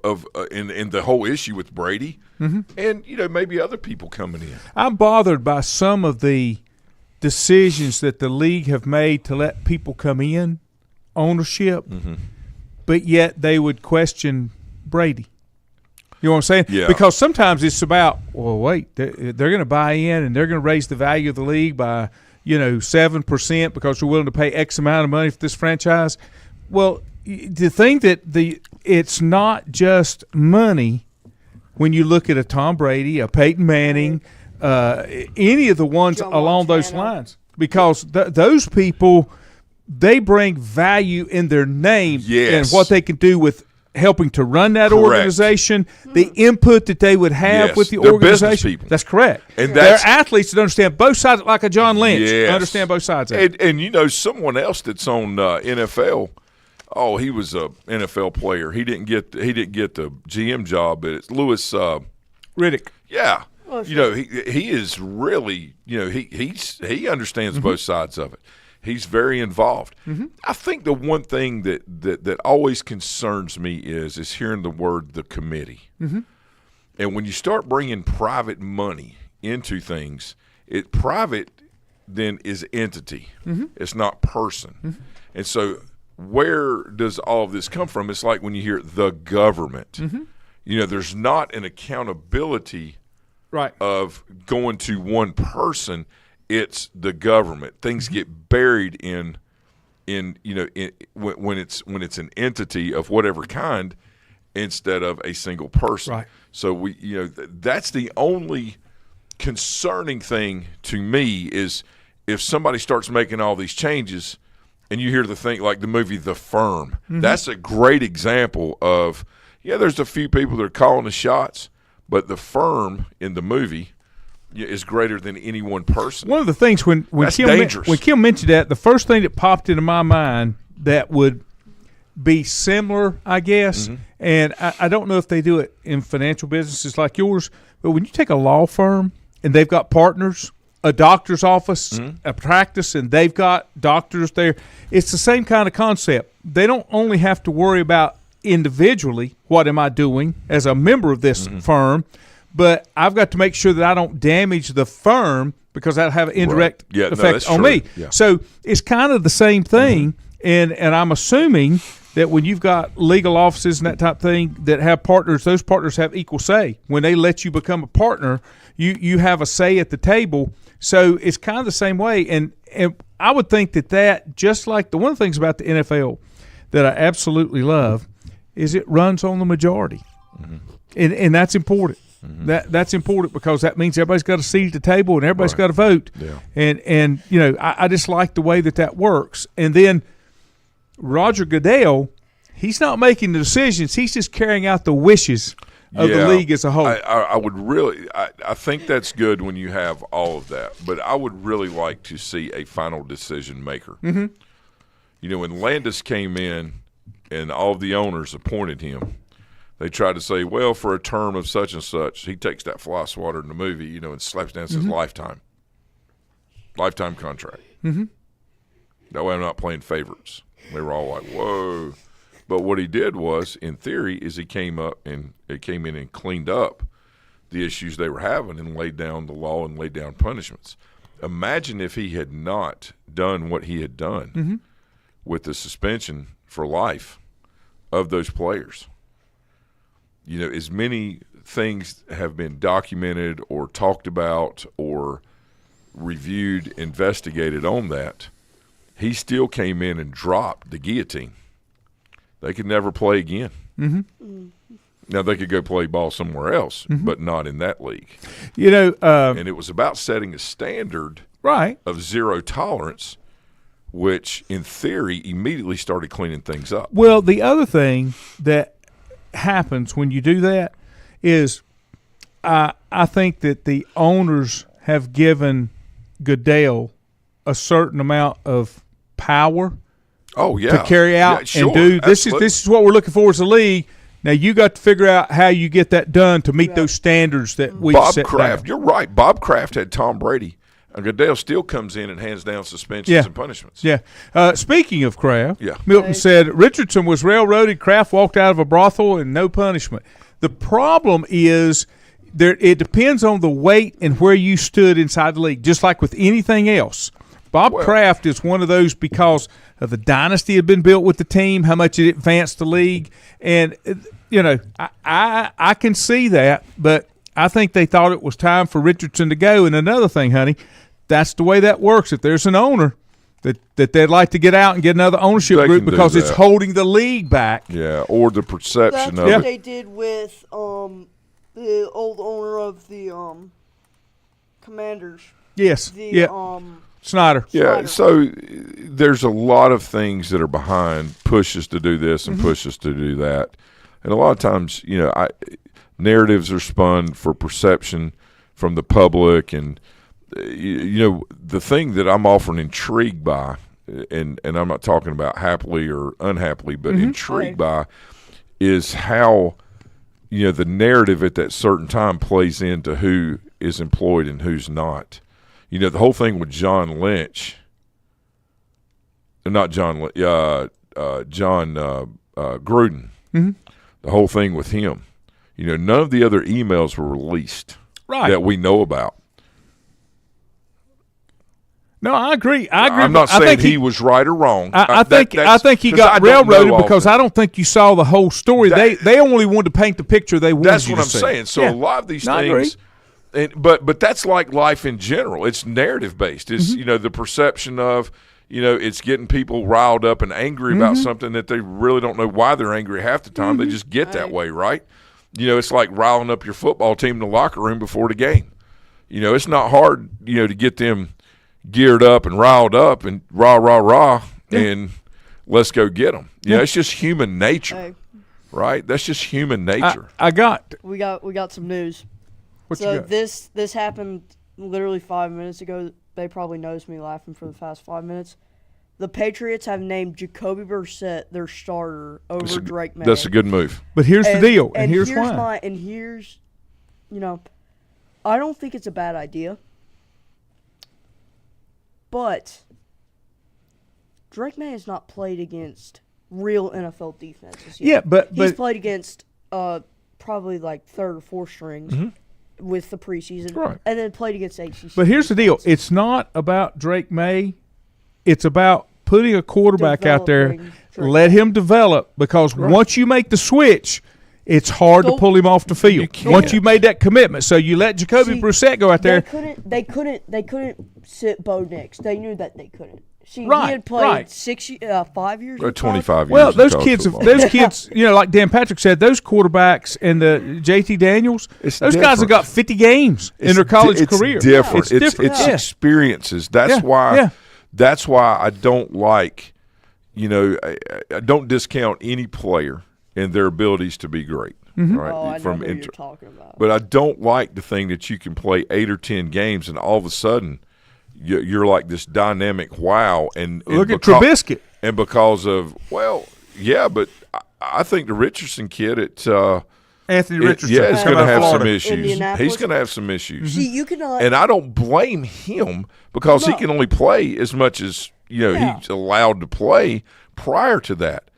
in the whole issue with Brady, and maybe other people coming in. I'm bothered by some of the decisions that the league have made to let people come in, ownership, but yet they would question Brady. You know what I'm saying? Yeah. Because sometimes it's about, well, wait, they're going to buy in and they're going to raise the value of the league by 7% because we're willing to pay X amount of money for this franchise. Well, the thing that it's not just money when you look at a Tom Brady, a Peyton Manning, any of the ones Joe along those Montana. lines, because those people, they bring value in their name and what they can do with helping to run that Correct. organization, the input that they would have Yes, with the they're business organization. people. That's correct. And they're that's- athletes that understand both sides, like a John Lynch. Yes. Understand both sides of it. And someone else that's on NFL. Oh, he was a NFL player. He didn't get the GM job, but it's Louis Riddick. Yeah. He is really, he understands both sides of it. He's very involved. I think the one thing that always concerns me is hearing the word the committee. And when you start bringing private money into things, private then is entity. It's not person. And so where does all of this come from? It's like when you hear the government. There's not an accountability Right. of going to one person. It's the government. Things get buried in when it's an entity of whatever kind instead of a single person. Right. So that's the only concerning thing to me is if somebody starts making all these changes and you hear the thing like the movie The Firm. That's a great example of there's a few people that are calling the shots, but the firm in the movie is greater than any one person. One of the things when That's Kim dangerous. when Kim mentioned that, the first thing that popped into my mind that would be similar, I guess, and I don't know if they do it in financial businesses like yours, but when you take a law firm and they've got partners, a doctor's office, a practice, and they've got doctors there. It's the same kind of concept. They don't only have to worry about individually, what am I doing as a member of this firm, but I've got to make sure that I don't damage the firm because that'll have an indirect effect on me. Yeah. So it's kind of the same thing, and I'm assuming that when you've got legal offices and that type of thing that have partners, those partners have equal say. When they let you become a partner, you have a say at the table. So it's kind of the same way. And I would think that just like one of the things about the NFL that I absolutely love is it runs on the majority. And that's important. That's important because that means everybody's got a seat at the table and everybody's got to vote. Yeah. And you know, I just like the way that works. And then Roger Goodell, he's not making the decisions. He's just carrying out the wishes of the league as a whole. I would really – I think that's good when you have all of that. But I would really like to see a final decision maker. You know, when Landis came in and all of the owners appointed him, they tried to say, well, for a term of such and such, he takes that fly swatter in the movie, you know, and slaps down and says lifetime contract. That way I'm not playing favorites. They were all like, whoa. But what he did was, in theory, is he came in and cleaned up the issues they were having and laid down the law and laid down punishments. Imagine if he had not done what he had done with the suspension for life of those players. You know, as many things have been documented or talked about or reviewed, investigated on that, he still came in and dropped the guillotine. They could never play again. Now, they could go play ball somewhere else, but not in that league. You know, and it was about setting a standard of zero tolerance, which, in theory, immediately started cleaning things up. Well, the other thing that happens when you do that is I think that the owners have given Goodell a certain amount of power to carry out and do. This is what we're looking for as a league. Now you got to figure out how you get that done to meet those standards that we set Kraft, down. you're right. Bob Kraft had Tom Brady. And Goodell still comes in and hands down suspensions and punishments. Speaking of Kraft, Milton said Richardson was railroaded. Kraft walked out of a brothel and no punishment. The problem is it depends on the weight and where you stood inside the league, just like with anything else. Bob Kraft is one of those because of the dynasty had been built with the team, how much it advanced the league. And, you know, I can see that, but I think they thought it was time for Richardson to go. And another thing, honey, that's the way that works. If there's an owner that they'd like to get out and get another ownership group because it's holding the league back. Yeah, or the perception of it. That's what they did with the old owner of the Commanders. Yes. Snyder. Yeah, so there's a lot of things that are behind pushes to do this and pushes to do that. And a lot of times, you know, narratives are spun for perception from the public. And, you know, the thing that I'm often intrigued by, and I'm not talking about happily or unhappily, but intrigued by, is how, you know, the narrative at that certain time plays into who is employed and who's not. You know, the whole thing with John Lynch, not John Lynch, John Gruden, the whole thing with him, you know, none of the other emails were released that we know about. No, I agree. I'm not saying he was right or wrong. I think he got railroaded because I don't think you saw the whole story. They only wanted to paint the picture they wanted you to see. That's what I'm saying. So a lot of these things – but that's like life in general. It's narrative based. It's you know, the perception of, you know, it's getting people riled up and angry about something that they really don't know why they're angry half the time. They just get that way, right? You know, it's like riling up your football team in the locker room before the game. You know, it's not hard, you know, to get them geared up and riled up and rah and let's go get them. You know, it's just human nature, right? That's just human nature. We got some news. So this happened literally 5 minutes ago. They probably noticed me laughing for the past 5 minutes. The Patriots have named Jacoby Brissett their starter over Drake May. That's a good move. But here's the deal, and here's why. You know, I don't think it's a bad idea. But Drake May has not played against real NFL defenses yet. Yeah, but he's played against probably like third or fourth strings with the preseason, Right. and then played against ACC. But here's the deal: it's not about Drake May. It's about putting a quarterback out there, Developing Drake let him develop. Because once you make the switch, it's hard to Don't- pull him off the field. can't. Once you made that commitment, so you let Jacoby See, Brissett go out there. They couldn't sit Bo Nix. They knew that they couldn't. See, Right, he had played right. 5 years. Or in 25 years. Well, in those college kids, football. like Dan Patrick said, those quarterbacks and the JT Daniels, It's those guys have different. got 50 games in their college it's career. Different. It's different. It's Yeah. experiences. That's Yeah, why. yeah. That's why I don't like. I don't discount any player and their abilities to be great. Mm-hmm. Right? Oh, I know who you're talking about. But I don't like the thing that you can play 8 or 10 games and all of a sudden you're like this dynamic wow. And Look at Trubisky. And because of but I think the Richardson kid at Anthony Richardson. is Come going to out of have some Florida. issues. Indianapolis. He's going to have some issues. See, you cannot. And I don't blame him because he No. can only play as much as Yeah. he's allowed to play prior to that.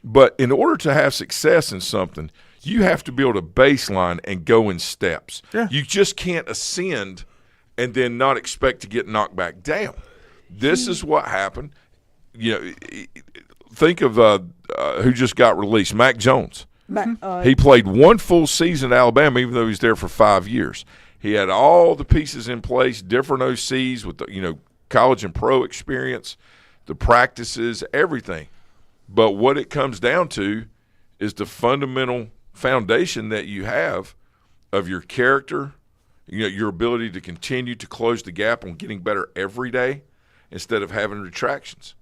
But in order to have success in something, you have to build a baseline and go in steps. Yeah. You just can't ascend and then not expect to get knocked back down. This is what happened. Think of who just got released, Mac Jones. He played one full season at Alabama, even though he was there for 5 years. He had all the pieces in place, different OCs with college and pro experience, the practices, everything. But what it comes down to is the fundamental foundation that you have of your character, your ability to continue to close the gap on getting better every day instead of having retractions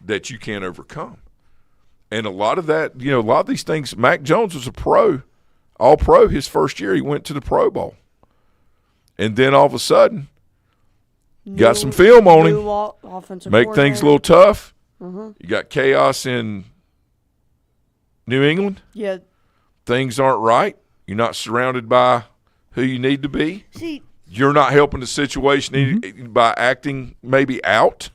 that you can't overcome. And a lot of that, a lot of these things, Mac Jones was a pro, all pro his first year. He went to the Pro Bowl. And then all of a sudden, got some film on him, Offensive make things a little tough. You got chaos in New England. Yeah. Things aren't right. You're not surrounded by who you need to be. See, You're not helping the situation by acting maybe out.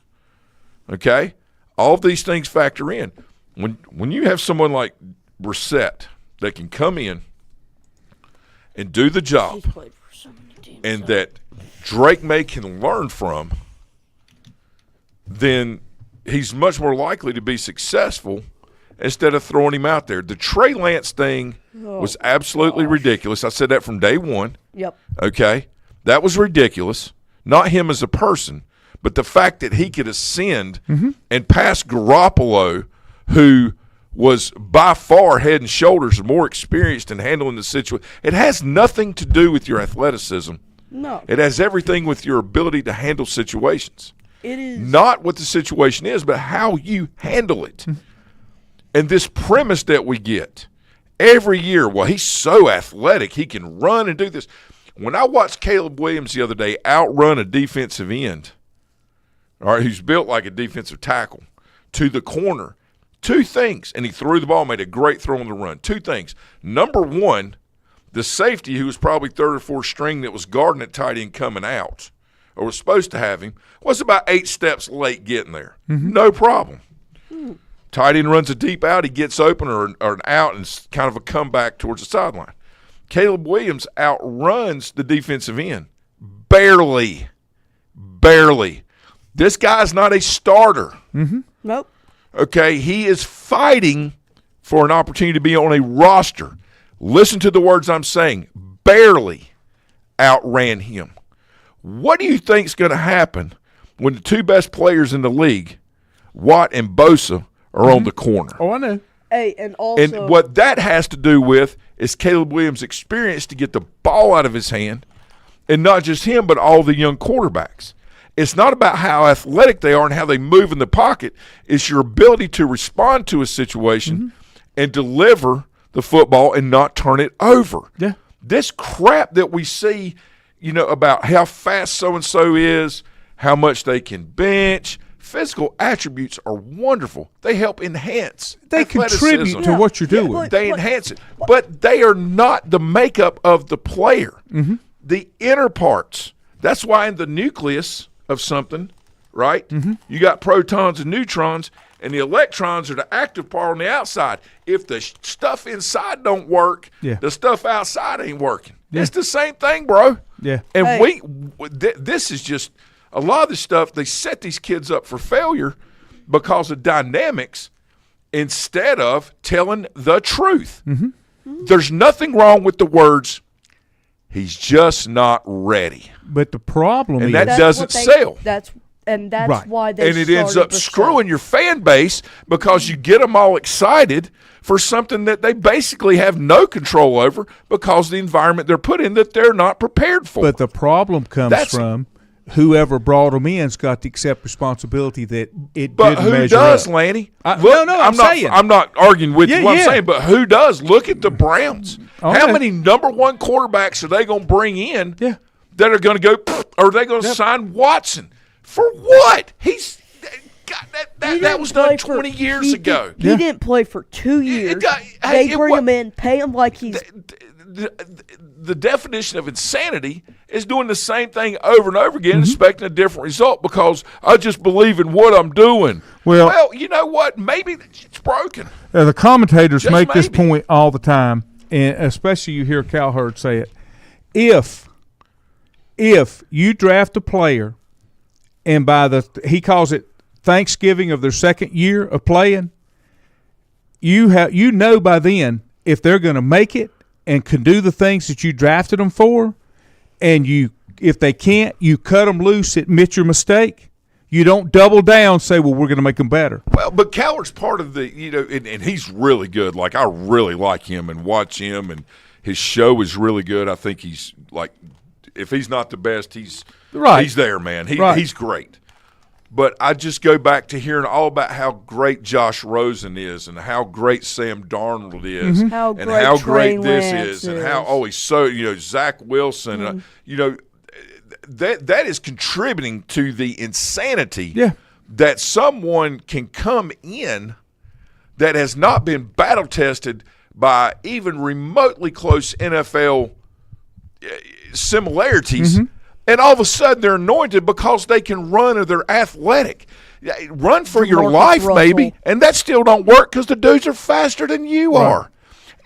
Okay? All of these things factor in. When you have someone like Brissett that can come in and do the job he's played for so many teams. and that Drake May can learn from, then he's much more likely to be successful instead of throwing him out there. The Trey Lance thing was absolutely ridiculous. I said that from day one. Yep. Okay? That was ridiculous. Not him as a person, but the fact that he could ascend and pass Garoppolo, who was by far head and shoulders more experienced in handling the situation. It has nothing to do with your athleticism. No. It has everything with your ability to handle situations. It is. Not what the situation is, but how you handle it. And this premise that we get every year, well, he's so athletic, he can run and do this. When I watched Caleb Williams the other day outrun a defensive end, all right, who's built like a defensive tackle, to the corner, two things, and he threw the ball, made a great throw on the run. Two things. Number one, the safety, who was probably third or fourth string that was guarding at tight end coming out, or was supposed to have him, was about 8 steps late getting there. No problem. Tight end runs a deep out, he gets open or an out, and it's kind of a comeback towards the sideline. Caleb Williams outruns the defensive end. Barely. This guy's not a starter. Nope. Okay, he is fighting for an opportunity to be on a roster. Listen to the words I'm saying. Barely outran him. What do you think is going to happen when the two best players in the league, Watt and Bosa, are on the corner? Oh, I know. Hey, and also. And what that has to do with is Caleb Williams' experience to get the ball out of his hand, and not just him, but all the young quarterbacks. It's not about how athletic they are and how they move in the pocket. It's your ability to respond to a situation and deliver the football and not turn it over. Yeah. This crap that we see, about how fast so-and-so is, how much they can bench, physical attributes are wonderful. They help enhance They contribute athleticism. to what you're doing. but- They enhance it. But they are not the makeup of the player. the inner parts. That's why in the nucleus of something, right, you got protons and neutrons, and the electrons are the active part on the outside. If the stuff inside don't work, the stuff outside ain't working. It's the same thing, bro. Yeah. And this is just a lot of this stuff. They set these kids up for failure because of dynamics instead of telling the truth. There's nothing wrong with the words, he's just not ready. But the problem And is that doesn't sell. That's Right. why they And it ends up started screwing your fan base because you get them all excited for something that they basically have no control over because of the environment they're put in that they're not prepared for. But the problem comes from whoever brought them in's got to accept responsibility that it But didn't who measure does, up. Lanny? I'm saying. I'm not arguing with you. What Yeah. I'm saying, but who does? Look at the Browns. Okay. How many number one quarterbacks are they going to bring in that are going to go, or are they going to sign Watson? For what? That was done 20 years ago. He didn't play for 2 years. They bring him in, pay him like he's the definition of insanity is doing the same thing over and over again, expecting a different result because I just believe in what I'm doing. Well, you know what? Maybe it's broken. The commentators Just make this maybe. point all the time, and especially you hear Cowherd say it. If you draft a player, and he calls it Thanksgiving of their second year of playing, you know by then if they're going to make it and can do the things that you drafted them for, and if they can't, you cut them loose, admit your mistake. You don't double down, say, well, we're going to make them better. Well, but Coward's part of the, and he's really good. Like, I really like him and watch him, and his show is really good. I think he's, like, if he's not the best, he's there, man. He's great. But I just go back to hearing all about how great Josh Rosen is and how great Sam Darnold is and how great this is and how, he's so, Zach Wilson. That is contributing to the insanity that someone can come in that has not been battle tested by even remotely close NFL similarities. And all of a sudden they're anointed because they can run or they're athletic. Run for your life, baby. And that still don't work because the dudes are faster than you are.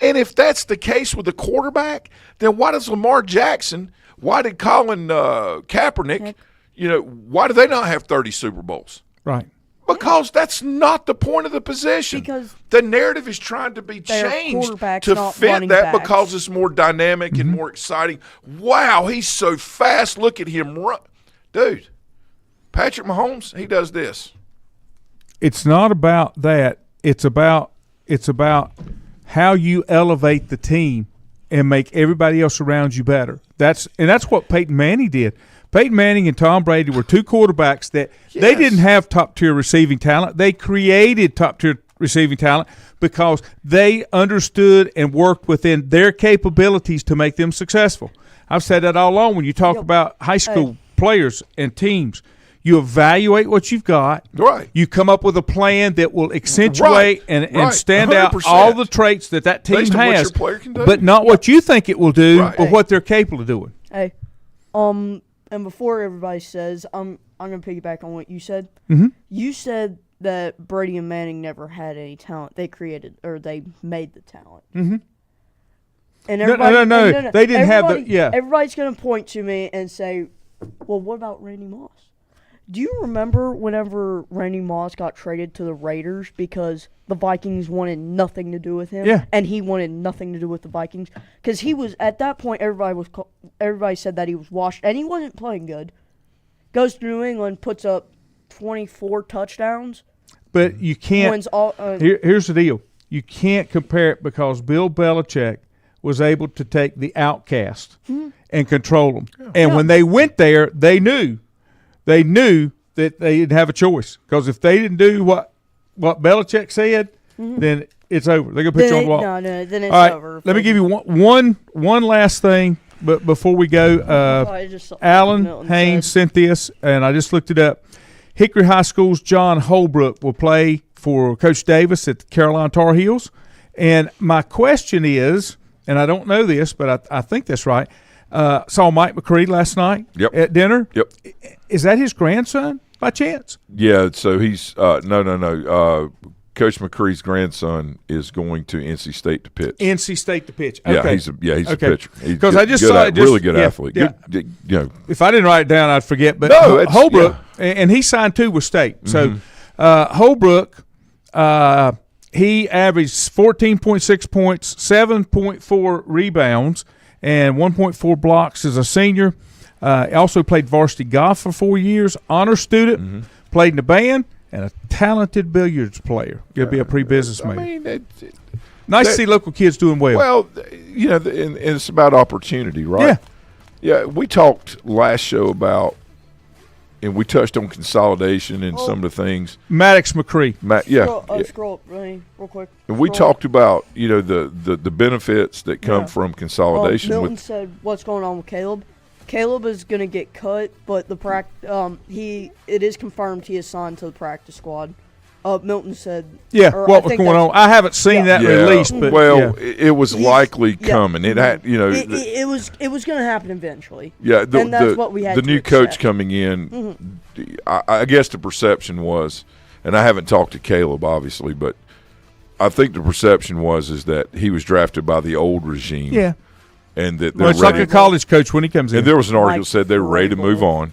And if that's the case with the quarterback, then why does Lamar Jackson, why did Colin Kaepernick, why do they not have 30 Super Bowls? Right. Because that's not the point of the position. Because the narrative is trying to be changed to fit that because it's more dynamic and more exciting. Wow, he's so fast. Look at him run. Dude, Patrick Mahomes, he does this. It's not about that. It's about how you elevate the team and make everybody else around you better. That's what Peyton Manning did. Peyton Manning and Tom Brady were two quarterbacks that they didn't have top-tier receiving talent. They created top-tier receiving talent because they understood and worked within their capabilities to make them successful. I've said that all along when you talk about high school players and teams. You evaluate what you've got. Right. You come up with a plan that will accentuate and stand 100%. out all the traits that team Based on what has, your player can do. but not what you think it will do, but what they're capable of doing. Hey, and before everybody says, I'm going to piggyback on what you said. You said that Brady and Manning never had any talent. They created, or they made the talent. And everybody, no. They didn't have the, Everybody's going to point to me and say, well, what about Randy Moss? Do you remember whenever Randy Moss got traded to the Raiders because the Vikings wanted nothing to do with him? Yeah. And he wanted nothing to do with the Vikings? Because he was, at that point, everybody said that he was washed, and he wasn't playing good. Goes to New England, puts up 24 touchdowns. But you can't. Wins all, here's the deal. You can't compare it because Bill Belichick was able to take the outcast and control them. Yeah. And when they went there, they knew that they didn't have a choice because if they didn't do what Belichick said, then it's over. They're gonna put you on the wall. No, then it's over. Let me give you one last thing, but before we go, Alan Haynes sent this, and I just looked it up. Hickory High School's John Holbrook will play for Coach Davis at the Carolina Tar Heels, and my question is, and I don't know this, but I think that's right. Saw Mike McCree last night at dinner. Yep. Is that his grandson by chance? Yeah, so he's no. Coach McCree's grandson is going to NC State to pitch. NC State to pitch. Okay. Yeah, he's a pitcher. Because I just saw it. Really good athlete. Yeah. Good, if I didn't write it down, I'd forget. But Holbrook, and he signed too with State. So Holbrook, he averaged 14.6 points, 7.4 rebounds, and 1.4 blocks as a senior. He also played varsity golf for 4 years, honor student, played in the band, and a talented billiards player. He'll be a pre-businessman. I mean, nice to see local kids doing well. Well, and it's about opportunity, right? Yeah. We talked last show about, and we touched on consolidation and some of the things. Maddox McCree. Scroll up real quick. And we talked about, the benefits that come from consolidation. Milton said, what's going on with Caleb? Caleb is going to get cut, but it is confirmed he is signed to the practice squad. Milton said, what was going on? I haven't seen that release, but it was likely coming. It had, it was going to happen eventually. Yeah, and that's what we had. The new coach coming in, I guess the perception was, and I haven't talked to Caleb obviously, but I think the perception is that he was drafted by the old regime. Yeah. And that it's like a college coach when he comes in. And there was an article that said they were ready to move on.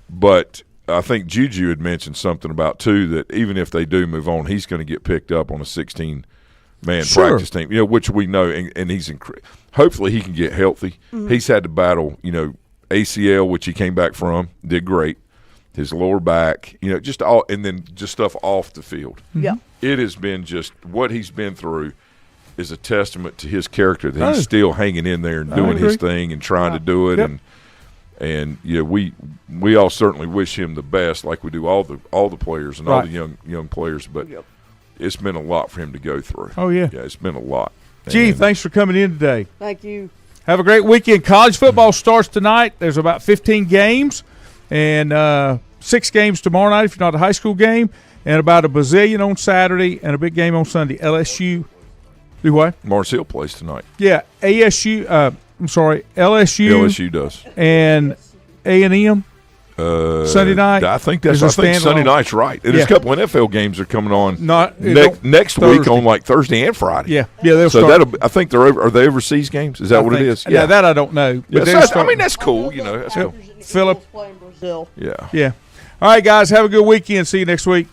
But I think Juju had mentioned something about, too, that even if they do move on, he's going to get picked up on a 16-man practice team, which we know. And he's hopefully he can get healthy. He's had to battle, ACL, which he came back from, did great. His lower back, just all, and then just stuff off the field. Yeah. It has been just what he's been through is a testament to his character that he's still hanging in there and doing his thing and trying to do it. And we all certainly wish him the best, like we do all the players and all the young players. But it's been a lot for him to go through. Oh yeah, it's been a lot. Thanks for coming in today. Thank you. Have a great weekend. College football starts tonight. There's about 15 games, and 6 games tomorrow night if you're not a high school game, and about a bazillion on Saturday, and a big game on Sunday. LSU. Do what? Mars Hill plays tonight. Yeah, LSU. LSU does. And A&M Sunday night. I think Sunday night's right. And there's a couple NFL games are coming on next week on like Thursday and Friday. Yeah, they'll start. I think are they overseas games? Is that what it is? Yeah, that I don't know. But that's cool. That's cool. Philip. Playing Brazil. Yeah. Yeah. All right, guys. Have a good weekend. See you next week.